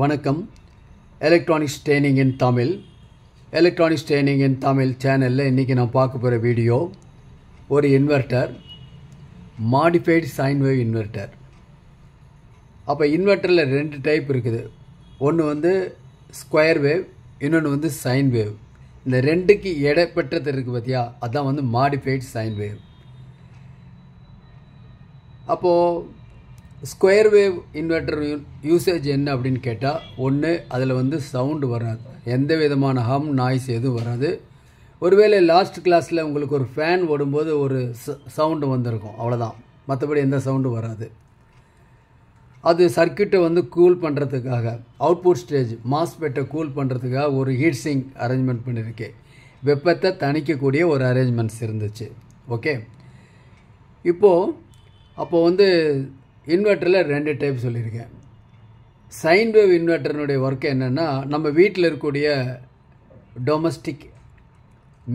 வணக்கம். Electronics training இன் தமிழ் சேனலில் இன்றைக்கி நான் பார்க்க போகிற வீடியோ ஒரு inverter, modified sine wave inverter. அப்போ இன்வெர்ட்டரில் ரெண்டு டைப் இருக்குது. ஒன்று வந்து ஸ்கொயர் வேவ், இன்னொன்று வந்து சைன் வேவ். இந்த ரெண்டுக்கு இடைப்பட்டது இருக்குது பார்த்தியா, அதுதான் வந்து மாடிஃபைடு சைன் வேவ். அப்போது ஸ்கொயர் வேவ் இன்வெர்ட்டர் யூசேஜ் என்ன அப்படின்னு கேட்டால், ஒன்று அதில் வந்து சவுண்டு வராது, எந்த விதமான ஹம் நாய்ஸ் எதுவும் வராது. ஒருவேளை லாஸ்ட் கிளாஸில் உங்களுக்கு ஒரு ஃபேன் ஓடும்போது ஒரு சவுண்டு வந்திருக்கும், அவ்வளோதான். மற்றபடி எந்த சவுண்டும் வராது. அது சர்க்கியூட்டை வந்து கூல் பண்ணுறதுக்காக, அவுட்புட் ஸ்டேஜ் மாஸ்பெட்டை கூல் பண்ணுறதுக்காக ஒரு ஹீட் சிங்க் அரேஞ்ச்மெண்ட் பண்ணியிருக்கேன். வெப்பத்தை தணிக்கக்கூடிய ஒரு அரேஞ்ச்மெண்ட்ஸ் இருந்துச்சு. ஓகே, அப்போது வந்து இன்வெர்ட்டரில் ரெண்டு டைப் சொல்லியிருக்கேன். சைன் வேவ் இன்வெர்ட்டர்னுடைய ஒர்க் என்னென்னா, நம்ம வீட்டில் இருக்கக்கூடிய டொமஸ்டிக்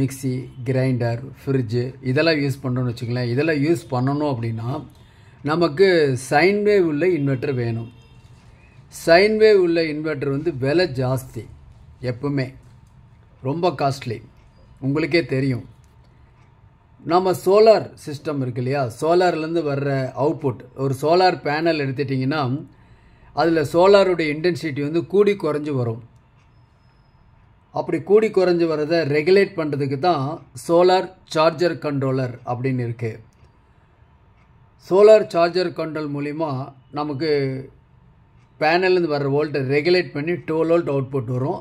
மிக்சி, கிரைண்டர், ஃப்ரிட்ஜு இதெல்லாம் யூஸ் பண்ணுறோன்னு வச்சுக்கலாம். இதெல்லாம் யூஸ் பண்ணணும் அப்படின்னா நமக்கு சைன் வேவ் உள்ள இன்வெர்ட்டர் வேணும். சைன் வேவ் உள்ள இன்வெர்ட்டர் வந்து விலை ஜாஸ்தி, எப்பவுமே ரொம்ப காஸ்ட்லி, உங்களுக்கே தெரியும். நம்ம சோலார் சிஸ்டம் இருக்கு இல்லையா, சோலார்லேருந்து வர்ற அவுட்புட், ஒரு சோலார் பேனல் எடுத்துட்டிங்கன்னா அதில் சோலாருடைய இன்டென்சிட்டி வந்து கூடி குறைஞ்சி வரும். அப்படி கூடி குறைஞ்சி வரதை ரெகுலேட் பண்ணுறதுக்கு தான் சோலார் சார்ஜர் கண்ட்ரோலர் அப்படின்னு இருக்குது. சோலார் சார்ஜர் கண்ட்ரோல் மூலிமா நமக்கு பேனல்லேருந்து வர்ற வோல்ட்டை ரெகுலேட் பண்ணி 12 வோல்ட் அவுட்புட் வரும்.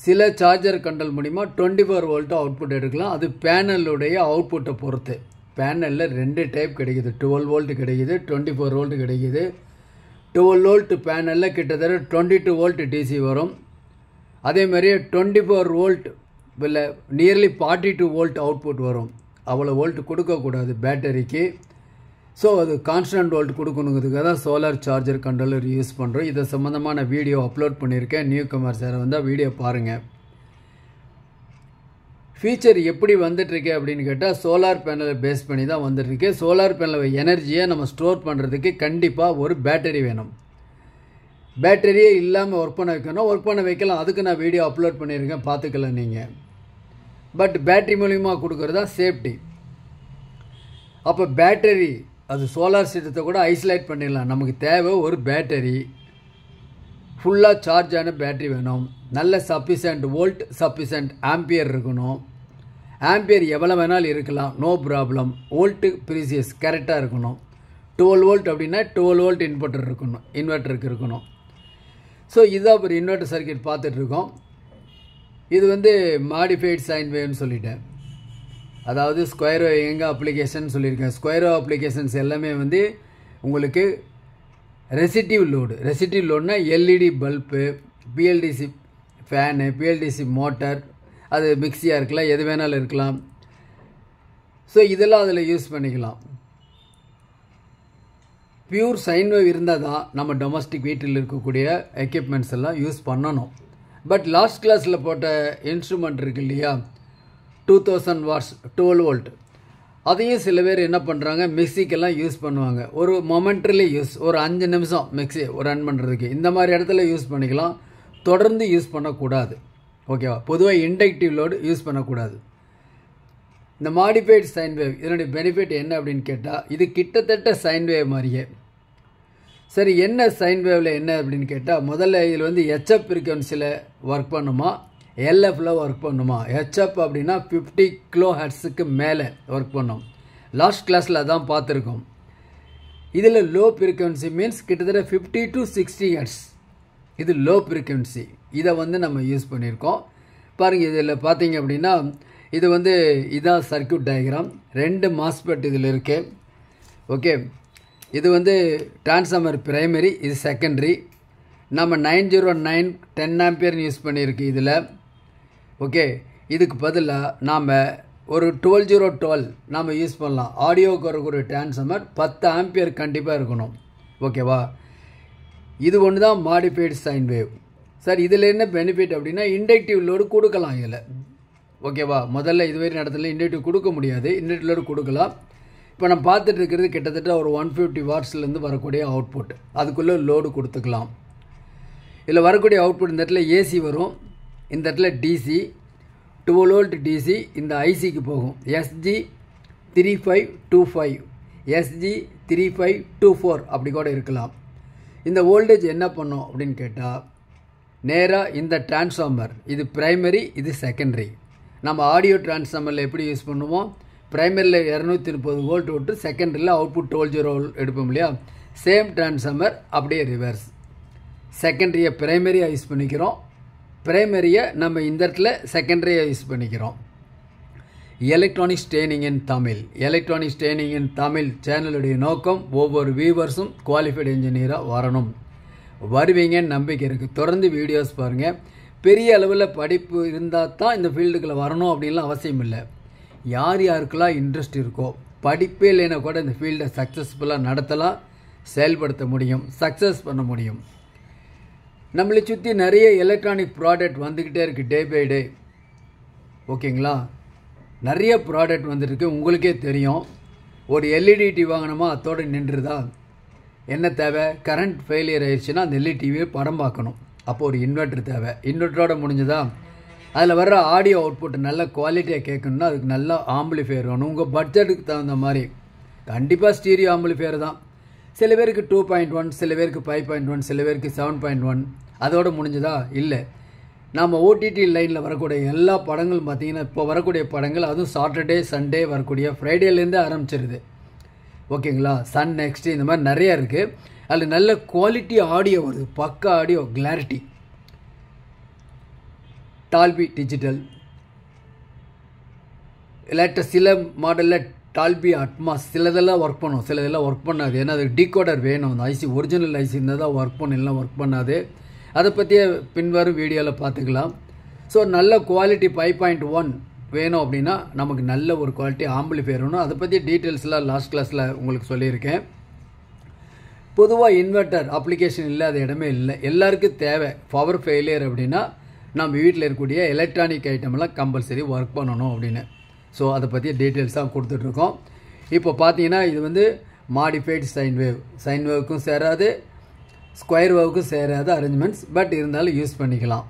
சில சார்ஜர் கண்ட்ரோல் மூலிமா 24 வோல்ட்டு அவுட்புட் எடுக்கலாம். அது பேனலுடைய அவுட்புட்டை பொறுத்து. பேனலில் ரெண்டு டைப் கிடைக்கிது, 12 வோல்ட்டு கிடைக்கிது, 24 வோல்ட்டு கிடைக்கிது. 12 வோல்ட்டு பேனலில் கிட்டத்தட்ட 22 வோல்ட் டிசி வரும். அதே மாதிரியே 24 வோல்ட் இல்லை நியர்லி 42 வோல்ட் அவுட்புட் வரும். அவ்வளோ வோல்ட் கொடுக்கக்கூடாது பேட்டரிக்கு. ஸோ அது கான்ஸ்டன்ட் வோல்ட் கொடுக்கணுங்கிறதுக்காக தான் சோலார் சார்ஜர் கண்ட்ரோலர் யூஸ் பண்ணுறோம். இதை சம்மந்தமான வீடியோ அப்லோட் பண்ணியிருக்கேன். நியூ கமர்ஸ் யாரை வந்தால் வீடியோ பாருங்கள். ஃபீச்சர் எப்படி வந்துட்டுருக்கு அப்படின்னு கேட்டால், சோலார் பேனலை பேஸ் பண்ணி தான் வந்துட்டுருக்கு. சோலார் பேனல் எனர்ஜியை நம்ம ஸ்டோர் பண்ணுறதுக்கு கண்டிப்பாக ஒரு பேட்டரி வேணும். பேட்டரியே இல்லாமல் ஒர்க் பண்ண வைக்கலாம். அதுக்கு நான் வீடியோ அப்லோட் பண்ணியிருக்கேன், பார்த்துக்கலாம் நீங்கள். பட் பேட்டரி மூலிமா கொடுக்குறது தான் சேஃப்டி. அப்போ பேட்டரி, அது சோலார் சிஸ்டத்தை கூட ஐசோலேட் பண்ணிடலாம். நமக்கு தேவை ஒரு பேட்டரி, ஃபுல்லாக சார்ஜ் ஆன பேட்டரி வேணும். நல்ல சஃபிஷியன்ட் வோல்ட், சஃபிஷியன்ட் ஆம்பியர் இருக்கணும். ஆம்பியர் எவ்வளோ வேணாலும் இருக்கலாம், நோ ப்ராப்ளம். வோல்ட்டு ப்ரீசியஸ் கரெக்டாக இருக்கணும். 12 வோல்ட் அப்படின்னா 12 வோல்ட் இன்வெர்ட்டருக்கு இருக்கணும். ஸோ இதுதான் ஒரு இன்வெர்ட்டர் சர்க்கியூட் பார்த்துட்ருக்கோம். இது வந்து மாடிஃபைடு சைன் வேவ்னு சொல்லிட்டேன். அதாவது ஸ்கொயர் வேவ் எங்கே அப்ளிகேஷன் சொல்லியிருக்கேன். ஸ்கொயர் வேவ் அப்ளிகேஷன்ஸ் எல்லாமே வந்து உங்களுக்கு ரெசிட்டிவ் லோடுனா LED bulb, BLDC fan, BLDC motor, அது மிக்சியாக இருக்கலாம், எது வேணாலும் இருக்கலாம். ஸோ இதெல்லாம் அதில் யூஸ் பண்ணிக்கலாம். பியூர் சைன் வேவ் இருந்தால் தான் நம்ம டொமஸ்டிக் வீட்டில் இருக்கக்கூடிய எக்யூப்மெண்ட்ஸ் எல்லாம் யூஸ் பண்ணணும். பட் லாஸ்ட் கிளாஸில் போட்ட இன்ஸ்ட்ருமெண்ட் இருக்குது இல்லையா, 2000 வாட்ஸ் 12 வோல்ட், அதையும் சில பேர் என்ன பண்ணுறாங்க, மிக்சிக்கெல்லாம் யூஸ் பண்ணுவாங்க. ஒரு மொமெண்ட்ரிலி யூஸ், ஒரு 5 நிமிஷம் மிக்சி ரன் பண்ணுறதுக்கு, இந்த மாதிரி இடத்துல யூஸ் பண்ணிக்கலாம். தொடர்ந்து யூஸ் பண்ணக்கூடாது, ஓகேவா. பொதுவாக இண்டக்டிவ் லோடு யூஸ் பண்ணக்கூடாது. இந்த மாடிஃபைடு சைன் வேவ் இதனுடைய பெனிஃபிட் என்ன அப்படின்னு கேட்டால், இது கிட்டத்தட்ட சைன் வேவ் மாதிரியே. சரி, என்ன சைன் வேவில் என்ன அப்படின்னு கேட்டால், முதல்ல இதில் வந்து ஹெச்எப் ஃப்ரீக்வன்சியில் ஒர்க் பண்ணுமா, எல்எஃப்பில் ஒர்க் பண்ணுமா. ஹெச்எப் அப்படின்னா 50 கிலோ ஹெர்ட்ஸுக்கு மேலே ஒர்க் பண்ணும். லாஸ்ட் கிளாஸில் அதான் பார்த்துருக்கோம். இதில் லோ ஃப்ரீக்வன்சி மீன்ஸ் கிட்டத்தட்ட 50 to 60 ஹெர்ட்ஸ். இது லோ ஃப்ரீக்வன்சி. இதை வந்து நம்ம யூஸ் பண்ணியிருக்கோம். பாருங்கள், இதில் பார்த்தீங்க அப்படின்னா இது வந்து இதான் சர்க்கியூட் டயக்ராம். 2 மாஸ்பெட் இதில் இருக்குது. ஓகே, இது வந்து டிரான்ஸ்ஃபார்மர் பிரைமரி, இது செகண்டரி. நம்ம 909 10 ஆம்பியர்னு யூஸ் பண்ணியிருக்கு இதில். ஓகே, இதுக்கு பதிலாக நாம் ஒரு 12012 நாம் யூஸ் பண்ணலாம். ஆடியோவுக்கு வரக்கூடிய டிரான்ஸ்ஃபார்மர் 10 ஆம்பியர் கண்டிப்பாக இருக்கணும், ஓகேவா. இது ஒன்று தான் மாடிஃபைடு சைன் வேவ். சார், இதில் என்ன பெனிஃபிட் அப்படின்னா, இண்டக்டிவ் லோடு கொடுக்கலாம் இதில், ஓகேவா. முதல்ல இதுவரை இடத்துல இண்டக்டிவ் கொடுக்க முடியாது, இண்டக்டிவ் லோடு கொடுக்கலாம். இப்போ நம்ம பார்த்துட்டு இருக்கிறது கிட்டத்தட்ட ஒரு 150 வாட்ஸ்லேருந்து வரக்கூடிய அவுட்புட், அதுக்குள்ளே லோடு கொடுத்துக்கலாம். இதில் வரக்கூடிய அவுட்புட் இந்த இடத்துல ஏசி வரும், இந்த இடத்துல டிசி 12 வோல்ட் டிசி இந்த ஐசிக்கு போகும். எஸ்ஜி 3525 எஸ்ஜி 3524 அப்படி கூட இருக்கலாம். இந்த வோல்டேஜ் என்ன பண்ணும் அப்படின்னு கேட்டால் நேராக இந்த டிரான்ஸ்ஃபார்மர், இது பிரைமரி, இது செகண்டரி. நம்ம ஆடியோ டிரான்ஸ்ஃபார்மரில் எப்படி யூஸ் பண்ணுவோம், பிரைமரியில் 230 வோல்ட் விட்டு செகண்டரியில் அவுட்புட் 12 எடுப்போம் இல்லையா, சேம் டிரான்ஸ்ஃபார்மர் அப்படியே ரிவர்ஸ். செகண்டரியை பிரைமரியாக யூஸ் பண்ணிக்கிறோம், பிரைமரியை நம்ம இந்த இடத்துல செகண்டரியாக யூஸ் பண்ணிக்கிறோம். எலக்ட்ரானிக்ஸ் ட்ரெயினிங் இன் தமிழ். எலக்ட்ரானிக்ஸ் ட்ரெயினிங் இன் தமிழ் சேனலுடைய நோக்கம் ஒவ்வொரு வியூவர்ஸும் குவாலிஃபைடு இன்ஜினியராக வரணும். வருவீங்கன்னு நம்பிக்கை இருக்குது. தொடர்ந்து வீடியோஸ் பாருங்கள். பெரிய அளவில் படிப்பு இருந்தால் தான் இந்த ஃபீல்டுக்குள்ளே வரணும் அப்படின்லாம் அவசியம் இல்லை. யார் யாருக்கெல்லாம் இன்ட்ரெஸ்ட் இருக்கோ, படிப்பே இல்லைன்னா கூட இந்த ஃபீல்டை சக்ஸஸ்ஃபுல்லாக நடத்தலாம், செயல்படுத்த முடியும், சக்ஸஸ் பண்ண முடியும். நம்மளை சுற்றி நிறைய எலக்ட்ரானிக் ப்ராடக்ட் வந்துக்கிட்டே இருக்குது டே பை டே. ஓகேங்களா, நிறைய ப்ராடக்ட் வந்துருக்கு. உங்களுக்கே தெரியும், ஒரு எல்இடி டிவி வாங்கினோமா அதோடு நின்றுதா? என்ன தேவை, கரண்ட் ஃபெயிலியர் ஆயிடுச்சுன்னா அந்த எல்இடி டிவியை படம் பார்க்கணும், அப்போ ஒரு இன்வெர்ட்டர் தேவை. இன்வெர்ட்டரோட முடிஞ்சதா? அதில் வர்ற ஆடியோ அவுட்புட் நல்ல குவாலிட்டியாக கேட்கணுன்னா அதுக்கு நல்ல ஆம்பிளிஃபையர் வேணும். உங்கள் பட்ஜெட்டுக்கு தகுந்த மாதிரி கண்டிப்பாக ஸ்டீரியோ ஆம்பிளிஃபையர் தான். சில பேருக்கு 2.1, சில பேருக்கு 5.1, சில பேருக்கு 7.1. அதோடு முடிஞ்சதா? இல்லை. நம்ம ஓடிடி லைனில் வரக்கூடிய எல்லா படங்களும் பார்த்திங்கன்னா இப்போ வரக்கூடிய படங்கள், அதுவும் சாட்டர்டே சண்டே வரக்கூடிய, ஃப்ரைடேலேருந்து ஆரம்பிச்சிருது. ஓகேங்களா, சன் நெக்ஸ்ட் இந்த மாதிரி நிறையா இருக்குது. அதில் நல்ல குவாலிட்டி ஆடியோ வருது, பக்கா ஆடியோ கிளாரிட்டி. டால்பி டிஜிட்டல் இல்லாட்ட சில மாடலில் டால்பி அட்மாஸ், சிலதெல்லாம் ஒர்க் பண்ணும், சிலதெல்லாம் ஒர்க் பண்ணாது. ஏன்னா அது டீகோடர் வேணும். அந்த ஐசி ஒரிஜினல் ஐசி இருந்தால் தான் ஒர்க் பண்ணும், இல்லைனா ஒர்க் பண்ணாது. அதை பற்றியே பின்வரும் வீடியோவில் பார்த்துக்கலாம். ஸோ நல்ல குவாலிட்டி 5.1 வேணும் அப்படின்னா நமக்கு நல்ல ஒரு குவாலிட்டி ஆம்பிளிஃபையர் வேணும். அதை பற்றி டீட்டெயில்ஸ்லாம் லாஸ்ட் கிளாஸில் உங்களுக்கு சொல்லியிருக்கேன். பொதுவாக இன்வெர்ட்டர் அப்ளிகேஷன் இல்லாத இடமே இல்லை. எல்லாருக்கும் தேவை. பவர் ஃபெயிலியர் அப்படின்னா நம்ம வீட்டில் இருக்கக்கூடிய எலக்ட்ரானிக் ஐட்டம்லாம் கம்பல்சரி ஒர்க் பண்ணணும் அப்படின்னு. ஸோ அதை பற்றி டீட்டெயில்ஸாக கொடுத்துட்ருக்கோம். இப்போ பார்த்தீங்கன்னா இது வந்து மாடிஃபைடு சைன் வேவ். சைன் வேவுக்கும் சேராது, ஸ்கொயர் வேவுக்கும் சேராது அரேஞ்ச்மெண்ட்ஸ், பட் இருந்தாலும் யூஸ் பண்ணிக்கலாம்.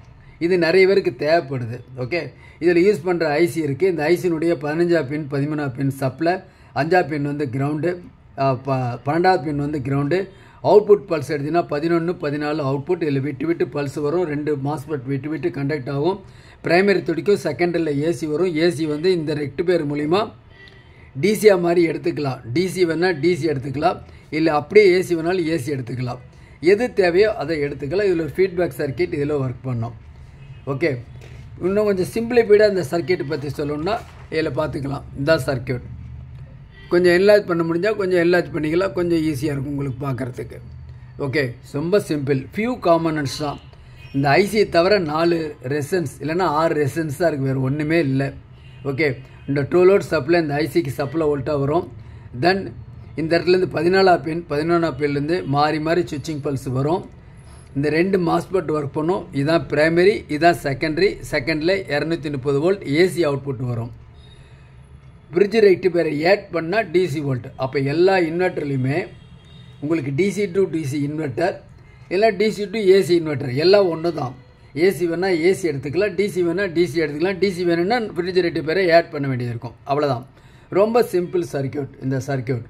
இது நிறைய பேருக்கு தேவைப்படுது. ஓகே, இதில் யூஸ் பண்ணுற ஐசி இருக்குது. இந்த ஐசினுடைய 15ஆம் பின் 13ஆம் பின் சப்ளை, 5ஆம் பின் வந்து கிரவுண்டு, 12ஆம் பின் வந்து கிரவுண்டு. அவுட்புட் பல்ஸ் எடுத்திங்கன்னா 11, 14 அவுட்புட். இதில் விட்டு விட்டு பல்ஸ் வரும். 2 மாஸ்பெட் விட்டு விட்டு கண்டக்ட் ஆகும். பிரைமரி துடிக்கும், செகண்டரியில் ஏசி வரும். ஏசி வந்து இந்த ரெக்டிஃபையர் மூலிமா டிசியாக மாதிரி எடுத்துக்கலாம். டிசி வேணால் டிசி எடுத்துக்கலாம், இல்லை அப்படியே ஏசி வேணாலும் ஏசி எடுத்துக்கலாம். எது தேவையோ அதை எடுத்துக்கலாம். இதில் ஒரு ஃபீட்பேக் சர்க்கியூட் இதில் ஒர்க் பண்ணோம். ஓகே, இன்னும் கொஞ்சம் சிம்பிளிஃபைடாக இந்த சர்க்கியூட்டை பற்றி சொல்லணும்னா இதில் பார்த்துக்கலாம். இந்த சர்க்கியூட் கொஞ்சம் என்லார்ஜ் பண்ண முடிஞ்சால் கொஞ்சம் என்லார்ஜ் பண்ணிக்கலாம், கொஞ்சம் ஈஸியாக இருக்கும் உங்களுக்கு பார்க்குறதுக்கு. ஓகே, ரொம்ப சிம்பிள். ஃபியூ காம்பனன்ட்ஸ் தான். இந்த ஐசியை தவிர 4 ரெசன்ஸ் இல்லைன்னா 6 ரெசன்ஸ் தான் இருக்குது, வேறு ஒன்றுமே இல்லை. ஓகே, இந்த 12 வோல்ட் சப்ளை இந்த ஐசிக்கு சப்ளை வோல்ட்டாக வரும். தென் இந்த இடத்துலேருந்து 14ஆம் பின் 11ஆம் பின்லேருந்து மாறி மாறி சுவிட்சிங் பல்ஸ் வரும். இந்த 2 மாஸ்பெட் ஒர்க் பண்ணும். இதுதான் பிரைமரி, இதுதான் செகண்டரி. செகண்டில் 230 வோல்ட் ஏசி அவுட்புட் வரும். பிரிட்ஜ் ரெக்டிஃபையரை ஆட் பண்ணால் டிசி வோல்ட். அப்போ எல்லா இன்வெர்ட்டர்லையுமே உங்களுக்கு டிசி டு டிசி இன்வெர்ட்டர் இல்லை டிசி டு ஏசி இன்வெர்ட்டர் எல்லாம் ஒன்று தான். ஏசி வேணால் ஏசி எடுத்துக்கலாம், டிசி வேணால் டிசி எடுத்துக்கலாம். டிசி வேணும்னா பிரிட்ஜ் ரெக்டிஃபையரை ஆட் பண்ண வேண்டியது இருக்கும். அவ்வளோதான். ரொம்ப சிம்பிள் சர்க்கியூட் இந்த சர்க்கியூட்.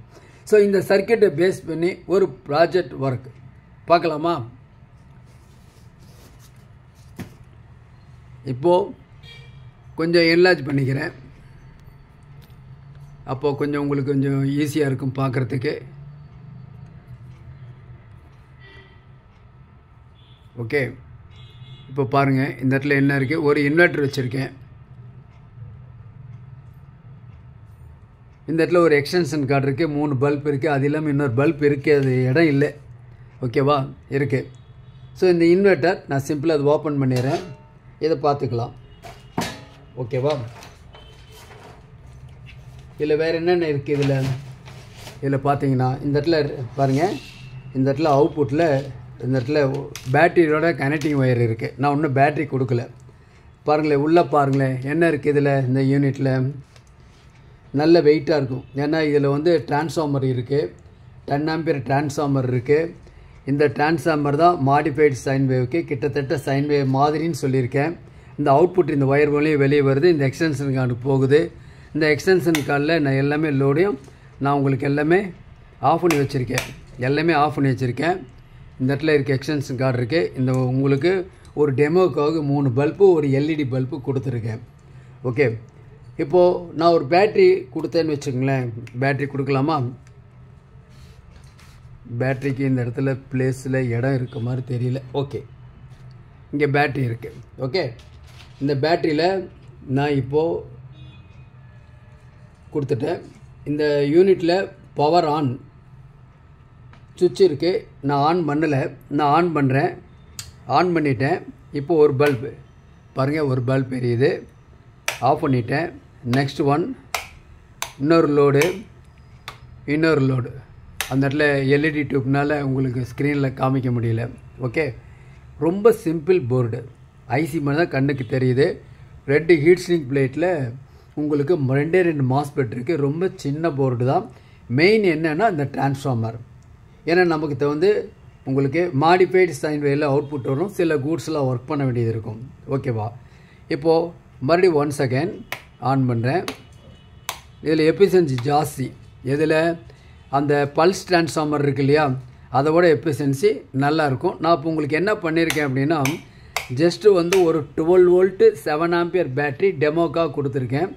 ஸோ இந்த சர்க்கியூட்டை பேஸ் பண்ணி ஒரு ப்ராஜெக்ட் ஒர்க் பார்க்கலாமா? இப்போது கொஞ்சம் என்லார்ஜ் பண்ணிக்கிறேன். அப்போது கொஞ்சம் உங்களுக்கு கொஞ்சம் ஈஸியாக இருக்கும் பார்க்குறதுக்கு. ஓகே, இப்போ பாருங்கள் இந்த இடத்துல என்ன இருக்குது, ஒரு இன்வெர்ட்டர் வச்சுருக்கேன். இந்த இடத்துல ஒரு எக்ஸ்டென்ஷன் கார்டு இருக்குது, 3 பல்ப் இருக்குது. அது இல்லாமல் இன்னொரு பல்ப் இருக்குது, அது இடம் இல்லை. ஓகேவா, இருக்குது. ஸோ இந்த இன்வெர்ட்டர் நான் சிம்பிளாக அது ஓப்பன் பண்ணிடுறேன், இதை பார்த்துக்கலாம். ஓகேவா, இதில் வேறு என்னென்ன இருக்குது இதில் பார்த்தீங்கன்னா இந்த இடத்துல பாருங்கள், இந்த இடத்துல அவுட்புட்டில் இந்த இடத்துல பேட்டரியோட கனெக்டிங் ஒயர் இருக்குது. நான் இன்னும் பேட்டரி கொடுக்கல. பாருங்களேன், உள்ளே பாருங்களேன் என்ன இருக்குது இதில். இந்த யூனிட்டில் நல்ல வெயிட்டாக இருக்கும். ஏன்னா இதில் வந்து டிரான்ஸ்ஃபார்மர் இருக்குது, 10 ஆம்பியர் டிரான்ஸ்ஃபார்மர் இருக்குது. இந்த டிரான்ஸ்ஃபார்மர் தான் மாடிஃபைடு சைன் வேவ்க்கு கிட்டத்தட்ட சைன் வேவ் மாதிரின்னு சொல்லியிருக்கேன். இந்த அவுட்புட் இந்த ஒயர் வழியே வெளியே வருது, இந்த எக்ஸ்டென்ஷன் கார்டு போகுது. இந்த எக்ஸ்டென்ஷன் கார்டில் நான் எல்லாமே லோடையும் நான் உங்களுக்கு எல்லாமே ஆஃப் பண்ணி வச்சுருக்கேன். இந்த இடத்துல இருக்க எக்ஸ்டென்ஷன் கார்டு இருக்குது. இந்த உங்களுக்கு ஒரு டெமோக்காக 3 பல்பு ஒரு எல்இடி பல்பு கொடுத்துருக்கேன். ஓகே, இப்போது நான் ஒரு பேட்ரி கொடுத்தேன்னு வச்சுக்கோங்களேன். பேட்ரி கொடுக்கலாமா? பேட்ரிக்கு இந்த இடத்துல பிளேஸில் இடம் இருக்க மாதிரி தெரியல. ஓகே, இங்கே பேட்ரி இருக்குது. ஓகே, இந்த பேட்டரியில் நான் இப்போது கொடுத்துட்டேன். இந்த யூனிட்டில் பவர் ஆன் சுவிட்ச் இருக்குது. நான் ஆன் பண்ணலை, நான் ஆன் பண்ணுறேன். ஆன் பண்ணிட்டேன். இப்போது ஒரு பல்பு பாருங்கள், ஒரு பல்ப் எரியுது. ஆஃப் பண்ணிட்டேன். நெக்ஸ்ட் ஒன், இன்னொரு லோடு. அந்த இடத்துல எல்இடி டியூப்னால் உங்களுக்கு ஸ்க்ரீனில் காமிக்க முடியல. ஓகே, ரொம்ப சிம்பிள் போர்டு. ஐசி மாதிரி தான் கண்ணுக்கு தெரியுது. ரெட்டு ஹீட் சிங்க் பிளேட்டில் உங்களுக்கு 2 மாஸ்பெட் இருக்குது. ரொம்ப சின்ன போர்டு தான். மெயின் என்னென்னா இந்த டிரான்ஸ்ஃபார்மர். ஏன்னா நமக்கு வந்து உங்களுக்கு மாடிஃபைடு சைன் வேவில் அவுட்புட் வரும். சில கூட்ஸ்லாம் ஒர்க் பண்ண வேண்டியது இருக்கும். ஓகேவா? இப்போது மறுபடியும் ஒன்ஸ் அகேன் ஆன் பண்ணுறேன். இதில் எஃபிஷியன்சி ஜாஸ்தி. எதில்? அந்த பல்ஸ் டிரான்ஸ்ஃபார்மர் இருக்கு இல்லையா, அதோட எஃபிஷியன்சி நல்லாயிருக்கும். நான் இப்போ உங்களுக்கு என்ன பண்ணியிருக்கேன் அப்படின்னா, ஜஸ்ட்டு வந்து ஒரு 12 வோல்ட்டு 7 ஆம்பியர் பேட்ரி டெமோக்காக கொடுத்துருக்கேன்.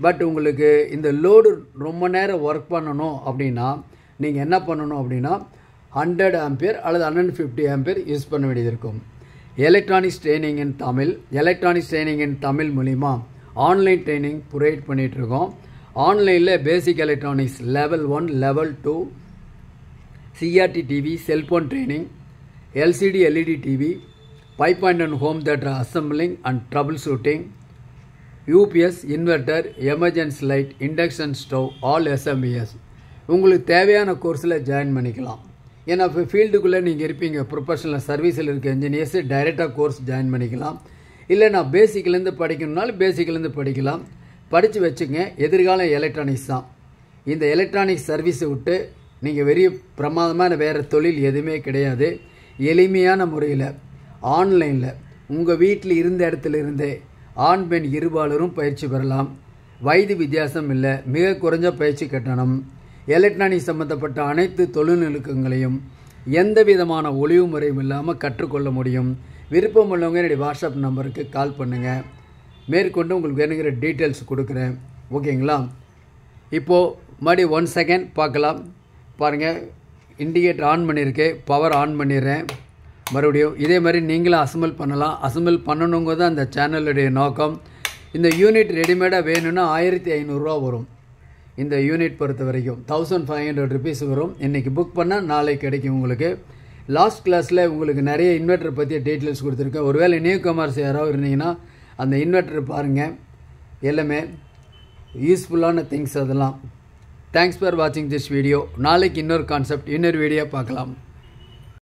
பட் உங்களுக்கு இந்த லோடு ரொம்ப நேரம் ஒர்க் பண்ணணும் அப்படின்னா நீங்கள் என்ன பண்ணணும் அப்படின்னா 100 ஆம்பியர் அல்லது 150 ஆம்பியர் யூஸ் பண்ண வேண்டியது இருக்கும். எலக்ட்ரானிக்ஸ் ட்ரைனிங் இன் தமிழ் மூலிமா ஆன்லைன் ட்ரைனிங் ப்ரொவைட் பண்ணிகிட்ருக்கோம். ஆன்லைனில் basic electronics level 1 level 2 CRT TV, cellphone training, LCD LED TV, 5.1 home theatre assembling and troubleshooting, UPS, inverter, emergency light, induction stove, all SMES. உங்களுக்கு தேவையான கோர்ஸில் join பண்ணிக்கலாம். ஏன்னா இப்போ ஃபீல்டுக்குள்ளே நீங்கள் இருப்பீங்க, ப்ரொஃபஷனல் சர்வீஸில் இருக்க இன்ஜினியர்ஸ் டைரெக்டாக கோர்ஸ் ஜாயின் பண்ணிக்கலாம். இல்லை நான் பேசிக்லேருந்து படிக்கணும்னாலும் பேசிக்லேருந்து படிக்கலாம். படித்து வச்சுங்க. எதிர்காலம் எலக்ட்ரானிக்ஸ் தான். இந்த எலக்ட்ரானிக்ஸ் சர்வீஸை விட்டு நீங்கள் பெரிய பிரமாதமான வேறு தொழில் எதுவுமே கிடையாது. எளிமையான முறையில் ஆன்லைனில் உங்கள் வீட்டில் இருந்த இடத்துல இருந்தே ஆண் பெண் இருபாலரும் பயிற்சி பெறலாம். வயது வித்தியாசம் இல்லை. மிக குறைஞ்ச பயிற்சி கட்டணம். எலக்ட்ரானிக்ஸ் சம்மந்தப்பட்ட அனைத்து தொழில்நுட்பங்களையும் எந்த விதமான ஒளிவு முறையும் இல்லாமல் கற்றுக்கொள்ள முடியும். விருப்பம் உள்ளவங்க என்னுடைய வாட்ஸ்அப் நம்பருக்கு கால் பண்ணுங்கள். மேற்கொண்டு உங்களுக்கு வேணுங்கிற டீட்டெயில்ஸ் கொடுக்குறேன். ஓகேங்களா? இப்போது மறுபடியும் 1 செகண்ட் பார்க்கலாம். பாருங்கள், இண்டிகேட்டர் ஆன் பண்ணியிருக்கு. பவர் ஆன் பண்ணிடுறேன். மறுபடியும் இதே மாதிரி நீங்களும் அசம்பிள் பண்ணலாம். அசம்பிள் பண்ணணுங்க தான் அந்த சேனலுடைய நோக்கம். இந்த யூனிட் ரெடிமேடாக வேணும்னா 1500 ரூபா வரும். இந்த யூனிட் பொறுத்த வரைக்கும் 1500 ருபீஸ் வரும். இன்றைக்கி புக் பண்ணால் நாளைக்கு கிடைக்கும் உங்களுக்கு. லாஸ்ட் கிளாஸில் உங்களுக்கு நிறைய இன்வெர்ட்டர் பற்றிய டீட்டெயில்ஸ் கொடுத்துருக்கேன். ஒருவேளை நியூ கமர்ஸ் யாராவது இருந்தீங்கன்னா அந்த இன்வெர்ட்டர் பாருங்கள். எல்லாமே யூஸ்ஃபுல்லான திங்ஸ் அதெல்லாம். தேங்க்ஸ் ஃபார் வாட்சிங் திஸ் வீடியோ. நாளைக்கு இன்னொரு கான்செப்ட் இன்னொரு வீடியோ பார்க்கலாம்.